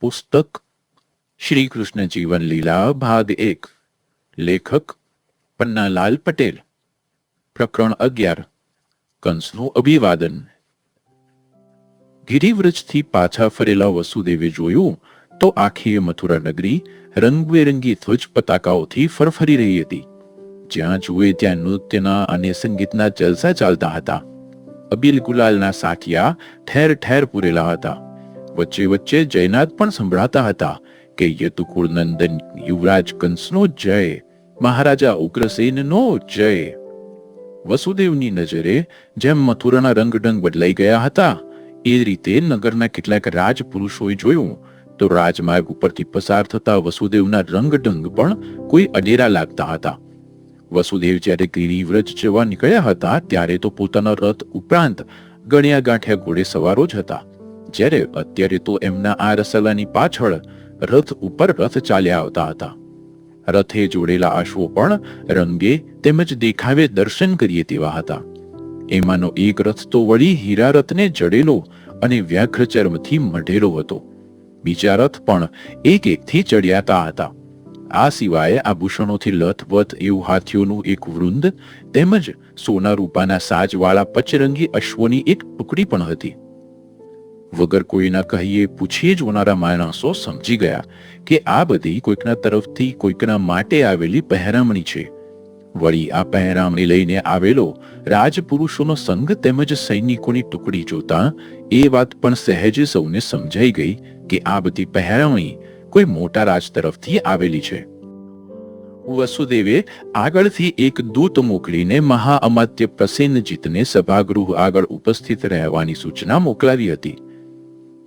પુસ્તક શ્રી કૃષ્ણ જીવન લીલા ભાગ 1 લેખક પન્નાલાલ પટેલ પ્રકરણ 11 કંસનું અભિવાદન ગિરિવ્રજથી પાછા ફરેલા વસુદેવે જોયું તો આખી મથુરા નગરી રંગબેરંગી ધ્વજ પતાકાઓથી ફરફરી રહી હતી. જ્યાં જુએ ત્યાં નૃત્યના અને સંગીતના જલસા ચાલતા હતા. અબીલ ગુલાલના સાઠિયા ઠેર ઠેર પૂરેલા હતા. વચ્ચે વચ્ચે જયનાદ પણ સંભળાતા હતા કે યદુકુળ નંદન યુવરાજ કંસનો જય, મહારાજા ઉગ્રસેનનો જય. વસુદેવની નજરે જેમ મથુરાના રંગઢંગ બદલાઈ ગયા હતા એ રીતે નગરના કેટલાક રાજપુરુષોએ જોયું તો રાજમાર્ગ ઉપરથી પસાર થતા વસુદેવના રંગઢંગ પણ કોઈ અડેરા લાગતા હતા. વસુદેવ જ્યારે ગિરિવ્રજ જવા નીકળ્યા હતા ત્યારે તો પોતાના રથ ઉપરાંત ગણ્યા ગાંઠ્યા ઘોડે સવારો જ હતા. જ્યારે અત્યારે તો એમના આ રસલાની પાછળ રથ ઉપર રથ ચાલ્યા આવતા હતા. રથે જોડેલા અશ્વો પણ રંગે તેમજ દેખાવે દર્શન કરીએ તેવા હતા. એમાંનો એક રથ તો વળી હીરા રથને જડેલો અને વ્યાઘ્ર ચર્મથી મઢેલો હતો. બીજા રથ પણ એક એકથી ચડિયાતા હતા. આ સિવાય આભૂષણોથી લથબથ એવું હાથીઓનું એક વૃંદ તેમજ સોના રૂપાના સાજવાળા પચરંગી અશ્વોની એક ટુકડી પણ હતી. વગર કોઈના કહીએ પૂછીએ જોનારા માણસો સમજી ગયા કે આ બધી કોઈકના તરફથી કોઈકના માટે આવેલી પહેરામણી છે. વળી આ પહેરામણી લઈને આવેલો રાજપુરુષોનો સંગ તેમજ સૈનિકોની ટુકડી જોતા એ વાત પણ સહેજ સૌને સમજાઈ ગઈ કે આ બધી પહેરામણી કોઈ મોટા રાજ તરફથી આવેલી છે. વસુદેવે આગળથી એક દૂત મોકલીને મહાઅમાત્ય પ્રસેનજીતને સભાગૃહ આગળ ઉપસ્થિત રહેવાની સૂચના મોકલાવી હતી.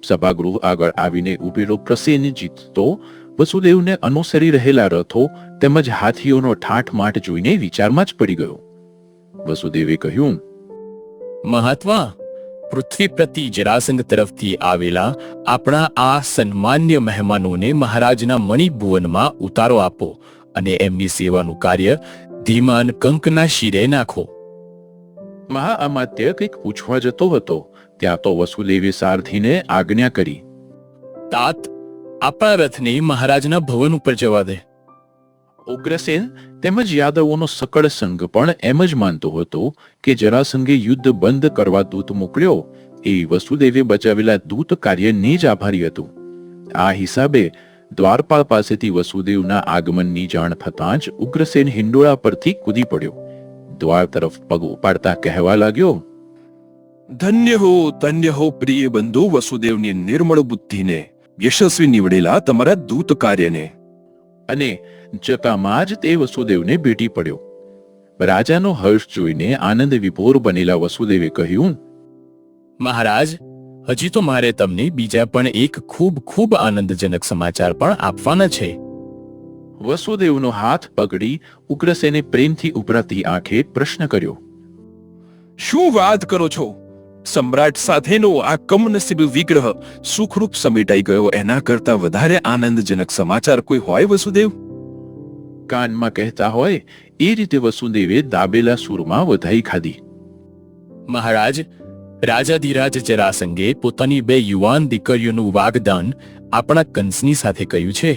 સભાગૃહ આગળ આવીને ઉભેલો પ્રસેનજીત તો વસુદેવને અનુસરી રહેલા રથો તેમજ હાથીઓનો ઠાઠમાઠ જોઈને વિચારમાં જ પડી ગયો. વસુદેવે કહ્યું, મહાત્મા, પૃથ્વી પ્રતિ જરાસંઘ તરફથી આવેલા આપણા આ સન્માન્ય મહેમાનોને મહારાજના મણિભુવનમાં ઉતારો આપો અને એમની સેવાનું કાર્ય ધીમાન કંકના શિરે નાખો. મહાઅમાત્ય કંઈક પૂછવા જતો હતો ત્યાં તો વસુદેવે સારથીને આજ્ઞા કરી, તાત, આપણા રથને મહારાજના ભવન ઉપર જવા દે. ઉગ્રસેન તેમજ યાદવોનો સકળ સંઘ પણ એમ જ માનતો હતો કે જરાસંઘે યુદ્ધ બંધ કરવા દૂત મોકલ્યો એ વસુદેવે બચાવેલા દૂત કાર્યને જ આભારી હતું. આ હિસાબે દ્વારપાળ પાસેથી વસુદેવના આગમનની જાણ થતાં જ ઉગ્રસેન હિંડોળા પરથી કૂદી પડ્યો. દ્વાર તરફ પગ ઉપાડતા કહેવા લાગ્યો, ધન્ય હો પ્રિય બંધુ વસુદેવની નિર્મળ બુદ્ધિને, યશસ્વી નીવડેલા તમારા દૂત કાર્યને. અને જતામાં જ તે વસુદેવને ભેટી પડ્યો. રાજાનો હર્ષ જોઈને આનંદ વિભોર બનેલા વસુદેવે કહ્યું, મહારાજ, હજી તો મારે તમને બીજા પણ એક ખૂબ ખૂબ આનંદજનક સમાચાર પણ આપવાના છે. વસુદેવનો હાથ પકડી ઉગ્રસેને પ્રેમથી ઉભરાતી આંખે પ્રશ્ન કર્યો, શું વાત કરો છો? સમ્રાટ સાથેનો આ કમનસીબ વિગ્રહ સુખરૂપ સમેટાઈ ગયો એના કરતા વધારે આનંદજનક સમાચાર કોઈ હોય વસુદેવ? કાનમાં કહેતા હોય એ રીતે વસુદેવે દાબેલા સૂરમાં વધાઈ ખાધી. મહારાજ, રાજાધિરાજ જરાસંઘે પોતાની 2 યુવાન દીકરીઓનું વાગદાન આપણા કંસની સાથે કહ્યું છે.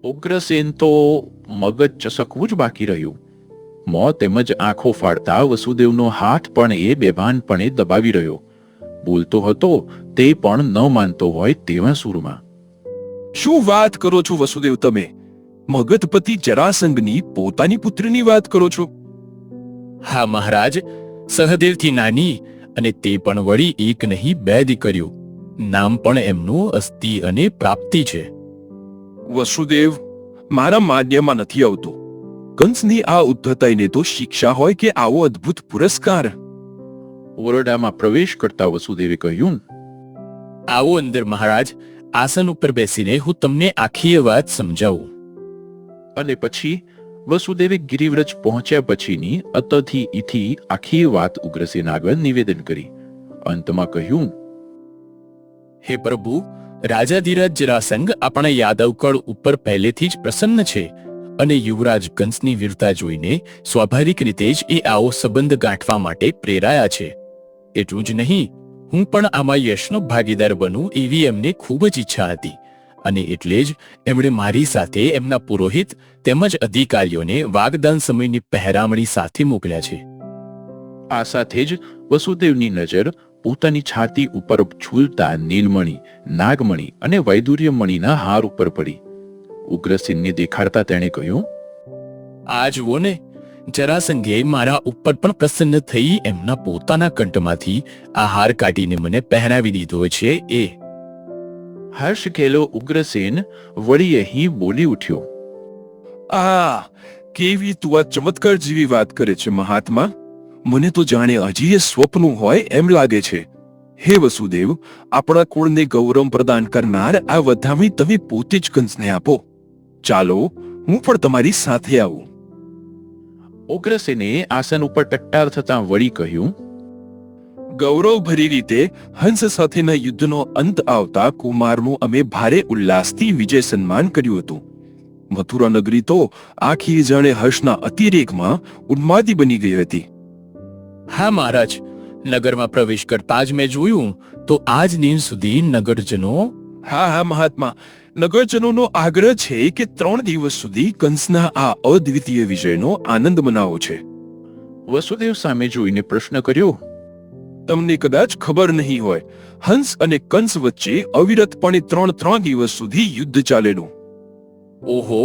ઉગ્રસેન તો મગજ ચસકવું જ બાકી રહ્યું. મોં તેમજ આંખો ફાડતા વસુદેવનો હાથ પણ એ બેભાનપણે દબાવી રહ્યો. બોલતો હતો તે પણ ન માનતો હોય તેવા સૂરમાં. શું વાત કરો છો વસુદેવ તમે? મગધપતિ જરાસંઘની પોતાની પુત્રની વાત કરો છો? હા મહારાજ, સહદેવથી નાની, અને તે પણ વળી એક નહીં 2 દીકરીઓ. નામ પણ એમનું અસ્તિ અને પ્રાપ્તિ છે. વસુદેવ, મારા માન્યમાં નથી આવતું. કંસની આ ઉદ્ધતાઈને તો શિક્ષા હોય કે આવો અદ્ભુત પુરસ્કાર? ઓરડામાં પ્રવેશ કરતા વસુદેવે કહ્યું, આવો અંદર મહારાજ, આસન ઉપર બેસીને હું તમને આખી વાત સમજાવું. અને પછી વસુદેવે ગિરિવ્રજ પહોંચ્યા પછીની અતથી ઈથી આખી વાત ઉગ્રસેન આગળ નિવેદન કરી. અંતમાં કહ્યું, હે પ્રભુ, રાજાધિરાજ જરાસંઘ આપણા યાદવકળ ઉપર પહેલેથી જ પ્રસન્ન છે અને યુવરાજ કંસની વીરતા જોઈને સ્વાભાવિક રીતે જ એ આવો સંબંધ ગાંઠવા માટે પ્રેરાયા છે. એટલું જ નહીં, હું પણ આમાં યશનો ભાગીદાર બનું એવી એમને ખૂબ જ ઈચ્છા હતી અને એટલે જ એમણે મારી સાથે એમના પુરોહિત તેમજ અધિકારીઓને વાગદાન સમયની પહેરામણી સાથે મોકલ્યા છે. આ સાથે જ વસુદેવની નજર પોતાની છાતી ઉપર ઝૂલતા નીલમણિ, નાગમણિ અને વૈદુર્યમણિના હાર ઉપર પડી. ઉગ્રસેનને દેખાડતા તેણે કહ્યું, આ જુઓ ને, જરાસંઘે મારા ઉપર પણ પ્રસન્ન થઈ એમના પોતાના કંઠમાંથી આ હાર કાઢીને મને પહેરાવી દીધો છે. એ હર્ષ ખેલો ઉગ્રસેન વળી અહીં બોલી ઉઠ્યો, આ કેવી તું આ ચમત્કાર જેવી વાત કરે છે મહાત્મા. મને તો જાણે હજી એ સ્વપ્ન હોય એમ લાગે છે. હે વસુદેવ, આપણા કુળને ગૌરવ પ્રદાન કરનાર આ વધામણી તમે પોતે જ કંસને આપો. ચાલો, હું પણ તમારી સાથે આવું. ઉગ્રસેને આસન ઉપર ટટ્ટાર થતાં વળી કહ્યું, ગૌરવભરી રીતે હંસ સાથેના યુદ્ધનો અંત આવતા કુમારનું અમે ભારે ઉલ્લાસથી વિજય સન્માન કર્યું હતું. મથુરા નગરી તો આખી જાણે હર્ષના અતિરેકમાં ઉન્માદી બની ગઈ હતી. હા મહારાજ, નગરમાં પ્રવેશ કરતા જ મેં જોયું તો આજ દિન સુધી નગરજનો હા હા મહાત્મા, નગરજનોનો આગ્રહ છે કે 3 દિવસ સુધી કંસના આ અદ્વિતીય વિજયનો આનંદ મનાવો છે. વસુદેવ સામે જોઈને પ્રશ્ન કર્યો, તમને કદાચ ખબર નહીં હોય, હંસ અને કંસ વચ્ચે અવિરતપણે 3 દિવસ સુધી યુદ્ધ ચાલેલું. ઓહો!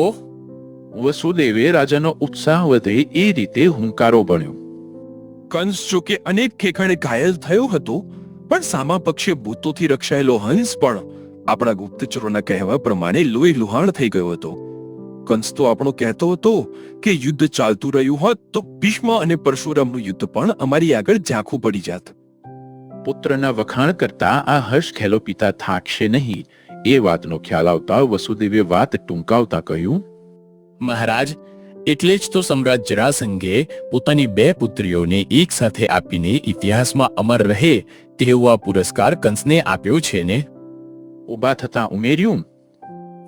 વસુદેવે રાજાનો ઉત્સાહ વધે એ રીતે હુંકારો ભણ્યો. કંસ જોકે અનેક ખેખાણે ઘાયલ થયો હતો, પણ સામા પક્ષે ભૂતોથી રક્ષાયેલો હંસ પણ આપણા ગુપ્તચરોના કહેવા પ્રમાણે લોહી લુહાણ થઈ ગયો હતો. કંસ તો આપણો કહેતો હતો કે યુદ્ધ ચાલતું રહ્યું હોત તો ભીષ્મ અને પરશુરામનું યુદ્ધ પણ અમારી આગળ ઝાંખું પડી જાત. પુત્રના વખાણ કરતા આ હર્ષ ખેલો પિતા થાકશે નહીં એ વાતનો ખ્યાલ આવતા વસુદેવે વાત ટૂંકાવતા કહ્યું, મહારાજ, એટલે જ તો સમ્રાટ જરાસંઘે પોતાની 2 પુત્રીઓને એક સાથે આપીને ઇતિહાસમાં અમર રહે તેવો આ પુરસ્કાર કંસને આપ્યો છે ને. ઊભા થતાં ઉમેર્યું,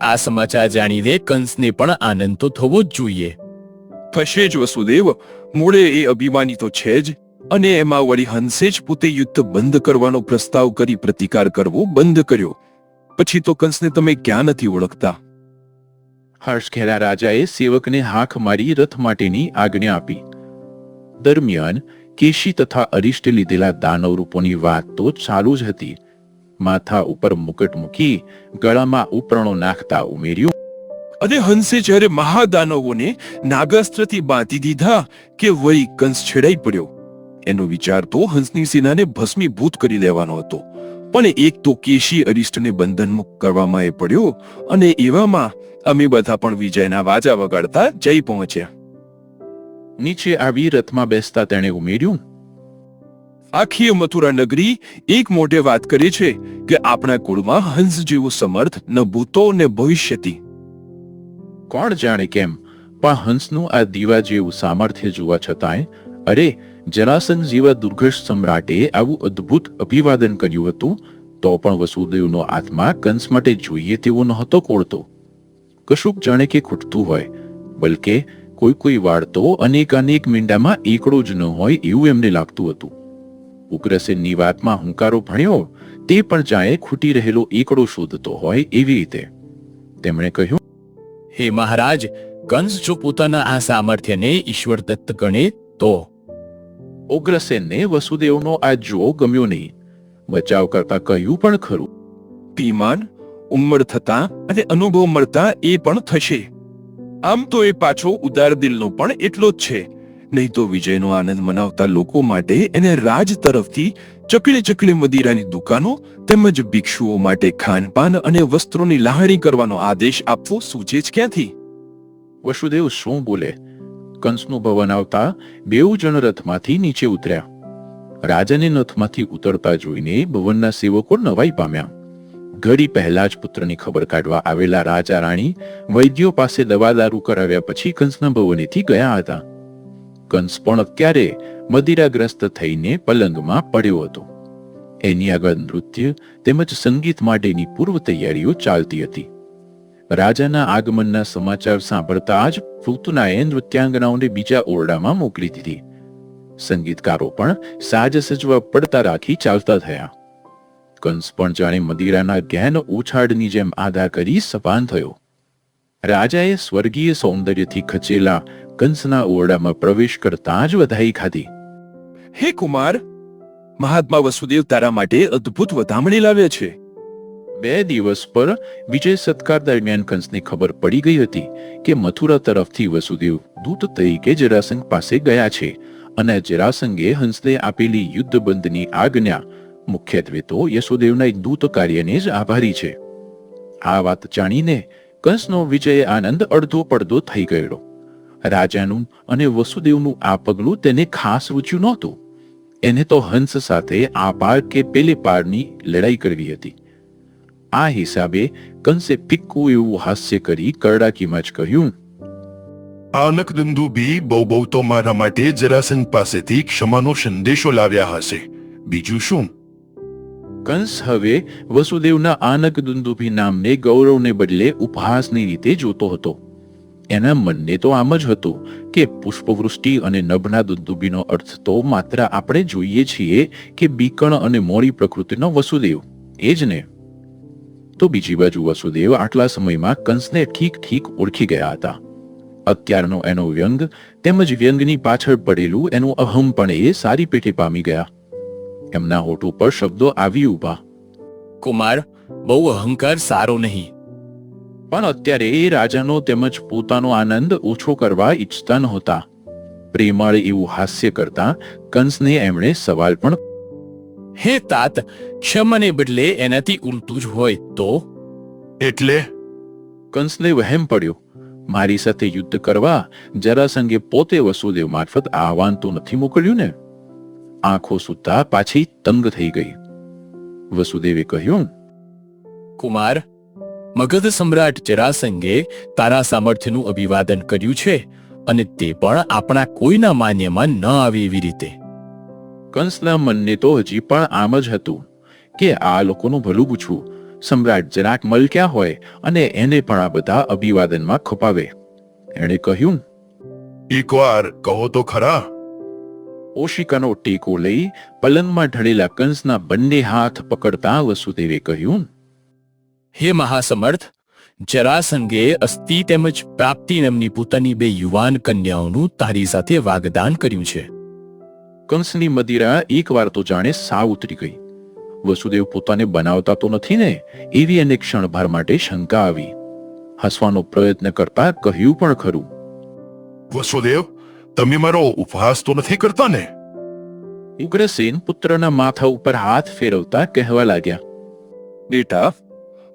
આ સમાચાર જાણીને કંસને પણ આનંદ તો થવો જ જોઈએ. થશે જ વસુદેવ. મૂળે એ અભિમાની તો છે જ, અને એમાં વળી હંસે જ પોતે યુદ્ધ બંધ કરવાનો પ્રસ્તાવ કરી પ્રતિકાર કરવો બંધ કર્યો. પછી તો કંસને તમે ક્યાં નથી ઓળખતા. હર્ષ ખેલા રાજાએ સેવકને હાંક મારી રથ માટેની આજ્ઞા આપી. દરમિયાન કેશી તથા અરિષ્ટ લીધેલા દાનવ રૂપોની વાત તો ચાલુ જ હતી. માથા ઉપર મુકટ મૂકી ગળામાં ઉપરણો નાખતા ઉમેર્યું, અને હંસે જ્યારે મહાદાનવોને નાગાસ્ત્રથી બાંધી દીધા કે વળી કંસ છેડાઈ પડ્યો. એનો વિચાર તો હંસની સેનાને ભસ્મીભૂત કરી દેવાનો હતો, પણ એક તો કેશી અરિષ્ટને બંધનમુક્ત કરવામાં એ પડ્યો, અને એવામાં અમે બધા પણ વિજયના વાજા વગાડતા જઈ પહોંચ્યા. નીચે આવી રથમાં બેસતા તેણે ઉમેર્યું, આખી મથુરા નગરી એક મોઢે વાત કરે છે કે આપણા કુળમાં હંસ જેવો સમર્થ ન ભૂતો ને ભવિષ્યથી. કોણ જાણે કેમ પણ હંસનું આ દીવા જેવું સામર્થ્ય જોવા છતાંય, અરે, જરાસંઘ જેવા દુર્ઘર્ષ સમ્રાટે આવું અદ્ભુત અભિવાદન કર્યું હતું તો પણ વસુદેવનો આત્મા કંસ માટે જોઈએ તેવો નહોતો કોળતો. કશુંક જાણે કે ખૂટતું હોય, બલકે કોઈ વાર તો અનેક મીંડામાં એકડો જ ન હોય એવું એમને લાગતું હતું. ઉગ્રસેનની વાતમાં હુંકારો ભણ્યો તે પણ જાણે ખૂટી રહેલો એકડો શોધતો હોય એવી રીતે. તેમણે કહ્યું, હે મહારાજ, કંસ જો પોતાના આ સામર્થ્યને ઈશ્વર દત્ત ગણે તો. ઉગ્રસેનને વસુદેવનો આ જો ગમ્યો નહીં. બચાવ કરતા કહ્યું પણ ખરું, ધીમાન, ઉંમર થતા અને અનુભવ મળતા એ પણ થશે. આમ તો એ પાછો ઉદાર દિલનો પણ એટલો જ છે. નહીં તો વિજયનો આનંદ મનાવતા લોકો માટે એને રાજ તરફથી ચકલી મદિરાની દુકાનો તેમજ ભિક્ષુઓ માટે ખાનપાન અને વસ્ત્રોની લહાણી કરવાનો આદેશ આપવો સૂચે જ ક્યાંથી? વસુદેવ શું બોલે? કંસનું ભવન આવતા 2 જણ રથમાંથી નીચે ઉતર્યા. રાજાને રથમાંથી ઉતરતા જોઈને ભવનના સેવકો નવાઈ પામ્યા. ઘડી પહેલા જ પુત્રની ખબર કાઢવા આવેલા રાજા રાણી વૈદ્યો પાસે દવા દારૂ કરાવ્યા પછી કંસના ભવનેથી ગયા હતા. કંસ પણ અત્યારે મદિરાગ્રસ્ત થઈને પલંગમાં પડ્યો હતો. એની આગળ નૃત્ય તેમજ સંગીત માટેની પૂર્વ તૈયારીઓ ચાલતી હતી. રાજાના આગમનના સમાચાર સાંભળતા જ પૃથુનાએ નૃત્યાંગનાઓને બીજા ઓરડામાં મોકલી દીધી. સંગીતકારો પણ સાજ સજવા પડતા રાખી ચાલતા થયા. કંસ પણ જાણે મદિરાના જ્ઞાન ઉછાળની જેમ આદા કરી સપાન થયો. રાજાએ સ્વર્ગીય સૌંદર્યથી ખચેલા કંસના ઓરડામાં પ્રવેશ કરતા જ વધાઈ ખાધી. હે કુમાર, મહાત્મા વસુદેવ તારા માટે અદ્ભુત વધામણી લાવ્યા છે. 2 દિવસ પર વિજય સત્કાર દરમિયાન કંસને ખબર પડી ગઈ હતી કે મથુરા તરફથી વસુદેવ દૂત તરીકે જરાસંઘ પાસે ગયા છે અને જરાસંઘે હંસને આપેલી યુદ્ધબંધની આજ્ઞા મુખ્યત્વે તો યશોદેવના દૂત કાર્યને જ આભારી છે. આ વાત જાણીને કંસનો વિજય આનંદ અડધો પડધો થઈ ગયો. રાજાનું અને વસુદેવનું આ પગલું તેને ખાસ રૂચ્યું નહોતું. એને તો હંસ સાથે આ પાર કે પેલે પારની લડાઈ કરવી હતી. આ હિસાબે કંસે ફિક્કું એવું હાસ્ય કરી કરડાકીમાં જ કહ્યું, આનક દંદુભી બહુ તો મારા માટે જરાસંઘ પાસેથી ક્ષમાનો સંદેશો લાવ્યા હશે. બીજું શું? કંસ હવે વસુદેવના આનક દુંદુભી નામને ગૌરવને બદલે ઉપહાસની રીતે જોતો હતો. એના મનને તો આમ જ હતું કે પુષ્પવૃષ્ટિ અને નભના દુંદુભીનો અર્થ તો માત્ર આપણે જોઈએ છીએ કે બીકણ અને મોડી પ્રકૃતિનો વસુદેવ એ જ ને. તો બીજી બાજુ વસુદેવ આટલા સમયમાં કંસને ઠીક ઓળખી ગયા હતા. અત્યારનો એનો વ્યંગ તેમજ વ્યંગની પાછળ પડેલું એનું અહમ પણ એ સારી પેઠે પામી ગયા. એમના હોઠ ઉપર શબ્દો આવી ઉભા, કુમાર, બહુ અહંકાર સારો નહીં. પણ અત્યારે એ રાજાનો તેમજ પોતાનો આનંદ ઓછો કરવા ઈચ્છતા નહોતા. પ્રેમાળ એવું હાસ્ય કરતા કંસને એમણે સવાલ પણ, હે તાત, ક્ષમાને બદલે એનાથી ઉલટું જ હોય તો? એટલે કંસને વહેમ પડ્યો, મારી સાથે યુદ્ધ કરવા જરાસંઘે પોતે વસુદેવ મારફત આહવાન તો નથી મોકલ્યું ને? આંખો સૂતા પાછી તંગ થઈ ગઈ. વસુદેવે કહ્યું, કુમાર, મગધ સમ્રાટ જરાસંઘે તારા સામર્થ્યનું અભિવાદન કર્યું છે અને તે પણ આપણા કોઈના માન્યમાં ન આવે એવી રીતે. કંસના મનને તો હજી પણ આમ જ હતું કે આ લોકોનું ભલું પૂછવું. સમ્રાટ જરાક મલક્યા હોય અને એને પણ આ બધા અભિવાદનમાં ખપાવે. એણે કહ્યું, એકવાર કહો તો ખરા. ઓશિકાનો ટેકો લઈ પલંગમાં ઢળેલા કંસના બંને હાથ પકડતા વસુદેવે કહ્યું, હે મહાસમર્થ, જરાસંઘે અસ્તિ તેમજ પ્રાપ્તિ નામની પોતાની 2 યુવાન કન્યાઓનું તારી સાથે વાગદાન કર્યું છે. કંસની મદિરા એકવાર તો જાણે સાવ ઉતરી ગઈ. વસુદેવ પોતાને બનાવતા તો નથી ને એવી એને ક્ષણભર માટે શંકા આવી. હસવાનો પ્રયત્ન કરતા કહ્યું પણ ખરું, વસુદેવ, તમે મારો ઉપહાસ તો નથી કરતા ને? ઉગ્રસેન પુત્રના માથા ઉપર હાથ ફેરવતા કહેવા લાગ્યા, બેટા,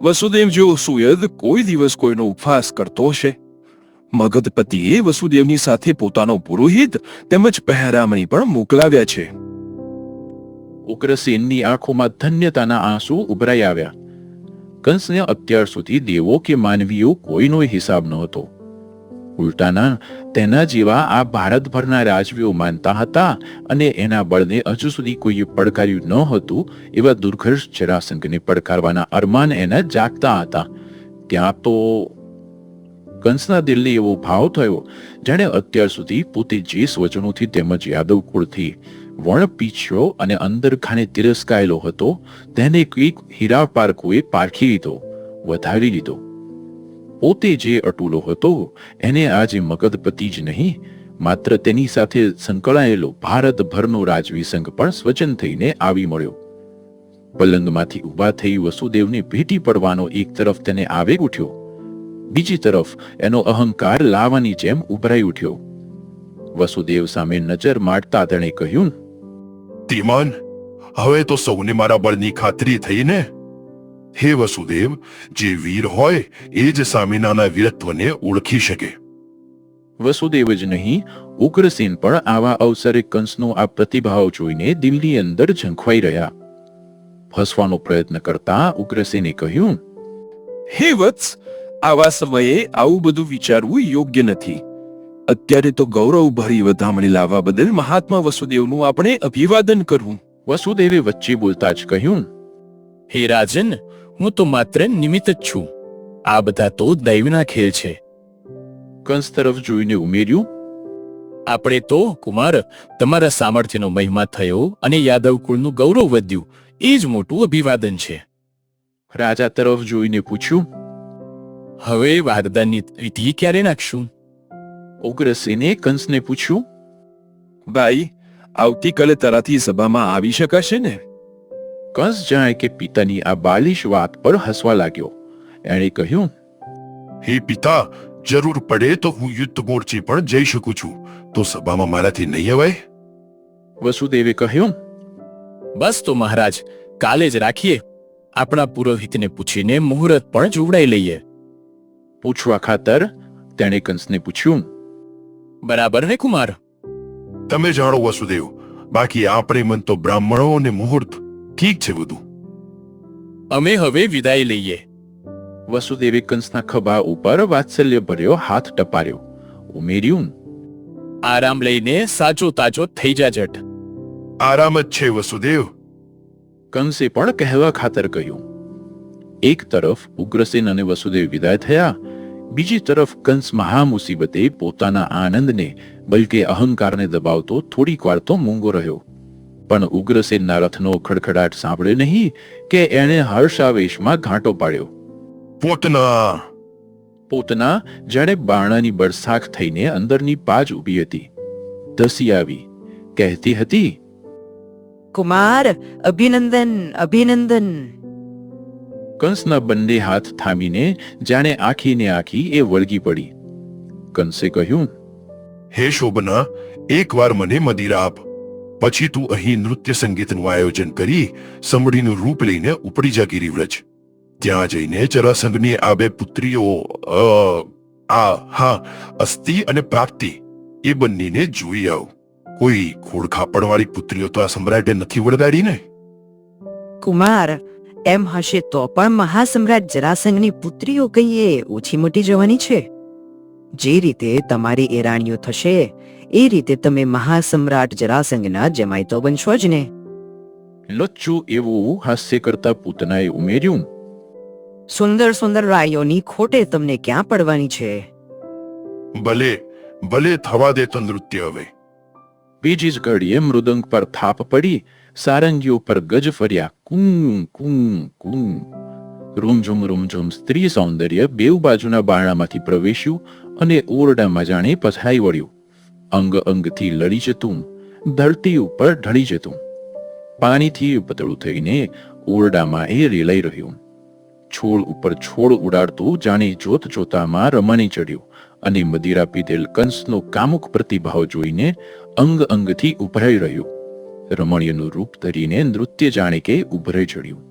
વસુદેવ જેવો સુયદ કોઈ દિવસ કોઈનો ઉપવાસ કરતો હશે? મગધપતિએ વસુદેવની સાથે પોતાનો પુરોહિત તેમજ પહેરામણી પણ મોકલાવ્યા છે. ઉગ્રસેનની આંખોમાં ધન્યતાના આંસુ ઉભરાઈ આવ્યા. કંસને અત્યાર સુધી દેવો કે માનવીઓ કોઈનો હિસાબ નહોતો. ઉલટાના તેના જેવા આ ભારતભરના રાજવીઓ માનતા હતા અને એના બળને હજુ સુધી કોઈએ પડકાર્યું ન હતું એવા દુર્ઘર્ષ જરાસંઘને પડકારવાના અરમાન એના જાગતા હતા. ત્યાં તો કંસના દિલને એવો ભાવ થયો જાણે અત્યાર સુધી પોતે જે સ્વજનોથી તેમજ યાદવ કુળથી વણ પીછ્યો અને અંદર ખાને તિરસ્કાયેલો હતો તેને કોઈક હીરા પારખોએ પારખી લીધો, વધારી લીધો. પોતે જે અટુલો હતો એને આજે મગધપતિ જ નહીં, માત્ર તેની સાથે સંકળાયેલો ભારતભરનો રાજવી સંઘ પણ સ્વજન થઈને આવી મળ્યો. પલંગમાંથી ઊભા થઈ વસુદેવને ભેટી પડવાનો એક તરફ તેને આવેગ ઉઠ્યો, બીજી તરફ એનો અહંકાર લાવાની જેમ ઉભરાઈ ઉઠ્યો. વસુદેવ સામે નજર માંડતા તેણે કહ્યું, ધીમાન, હવે તો સૌને મારા બળની ખાતરી થઈ ને? હે વસુદેવ, જે વીર હોય એ જ સામેનાના વીરત્વને ઓળખી શકે. વસુદેવ જ નહીં, ઉગ્રસેન પણ આવા અવસરે કંસનો આ પ્રતિભાવ જોઈને દિલની અંદર ઝંખવાઈ રહ્યા. હસવાનો પ્રયત્ન કરતા ઉગ્રસેને કહ્યું, હે વત્સ, આવા સમયે આવું બધું વિચારવું યોગ્ય નથી. અત્યારે તો ગૌરવભરી વધામણી લાવવા બદલ મહાત્મા વસુદેવનું આપણે અભિવાદન કરવું. વસુદેવે વચ્ચે બોલતા જ કહ્યું, હે રાજન, હું તો માત્ર નિમિત્ત જ છું. આ બધા તો દૈવના ખેલ છે. કંસ તરફ જોઈને ઉમેર્યું, આપણે તો કુમાર તમારા સામર્થ્યનો મહિમા થયો અને યાદવ કુળનું ગૌરવ વધ્યું એ જ મોટું અભિવાદન છે. રાજા તરફ જોઈને પૂછ્યું. હવે વારદાનની વિધિ ક્યારે નાખશું? ઉગ્રસેને કંસને પૂછ્યું. ભાઈ, આવતીકાલે તારાથી સભામાં આવી શકાશે ને? કંસ જાણે કે પિતાની આ બાલિશ વાત પર હસવા લાગ્યો. એણે કહ્યું, હે પિતા, જરૂર પડે તો હું યુદ્ધ મોરચે પણ જઈ શકું છું. તો સભામાં મારાથી નહીં અવાય? વસુદેવે કહ્યું, બસ તો મહારાજ, કાલે જ રાખીએ. આપણા પુરોહિતને પૂછીને મુહૂર્ત પણ જોવડાઈ લઈએ. પૂછવા ખાતર તેણે કંસને પૂછ્યું. બરાબર ને કુમાર? તમે જાણો વસુદેવ, બાકી આપણે મન તો બ્રાહ્મણો અને મુહૂર્ત ઠીક છે બધું. અમે હવે વિદાય લઈએ. વસુદેવે કંસના ખભા ઉપર વાત્સલ્ય ભર્યો હાથ ટપાર્યો. ઉમેર્યું, આરામ લઈને સાચો તાજો થઈ જા જટ. આરામ જ છે વસુદેવ. કંસે પણ કહેવા ખાતર કહ્યું. એક તરફ ઉગ્રસેન અને વસુદેવ વિદાય થયા, બીજી તરફ કંસ મહામુસીબતે પોતાના આનંદને બલકે અહંકારને દબાવતો થોડીક વાર તો મૂંગો રહ્યો. પણ ઉગ્રસેનના રથનો ખડખડાટ સાંભળ્યો નહીં કે એણે હર્ષાવેશમાં ઘાંટો પાડ્યો. પોતના પોતના જાણે બારણાની બરસાખ થઈને અંદરની પાજ ઊભી હતી. ધસી આવી કહેતી હતી, કુમાર, અભિનંદન અભિનંદન. કંસના બંને હાથ થામીને જાણે આખીને આખી એ વળગી પડી. કંસે કહ્યું, હે શોભના, એકવાર મને મદિરા આપ. પછી તું અહીં નૃત્ય સંગીતનું આયોજન કરી સમડીનું રૂપ લઈને ઉપડી જા ગિરિવ્રજ. ત્યાં જઈને જરાસંઘની આ બે પુત્રીઓ અસ્તિ અને પ્રાપ્તિ એ બંનેને જોઈ આવ. કોઈ ખોડખાપણવાળી પુત્રીઓ તો આ સમ્રાટે નથી વળગાડી ને? કુમાર, એમ હશે તો પણ મહાસમ્રાટ જરાસંઘની પુત્રીઓ કહીએ ઓછી મોટી જવાની છે. જે રીતે તમારી એ રાણીઓ થશે એ રીતે તમે મહાસમ્રાટ જરાસંઘના જમાઈ તો બનશો જ ને. લચ્ચું એવું હાસ્ય કરતા પૂતનાએ ઉમેર્યું, સુંદર સુંદર રાણીઓની ખોટે તમને ક્યાં પડવાની છે? ભલે ભલે થવા દે તો નૃત્ય હવે. બીજી જ ઘડીએ મૃદંગ પર થાપ પડી સારંગીઓ પર ગજ ફર્યા. કું કું કું. રૂમઝુમ સ્ત્રી સૌંદર્ય બેઉ બાજુના બારણામાંથી પ્રવેશ્યું અને ઓરડામાં જાણે પછાઈ વળ્યું. અંગ અંગથી લડી જતું, ધરતી ઉપર ઢળી જતું. પાણીથી પતળું થઈને ઓરડામાં એ રેલાઈ રહ્યું. છોડ ઉપર છોડ ઉડાડતું જાણે જોત જોતામાં રમણી ચડ્યું અને મદિરા પીધેલ કંસનો કામુક પ્રતિભાવ જોઈને અંગ અંગથી ઉભરાઈ રહ્યું. રમણીયનું રૂપ ધરીને નૃત્ય જાણે કે ઉભરાઈ ચડ્યું.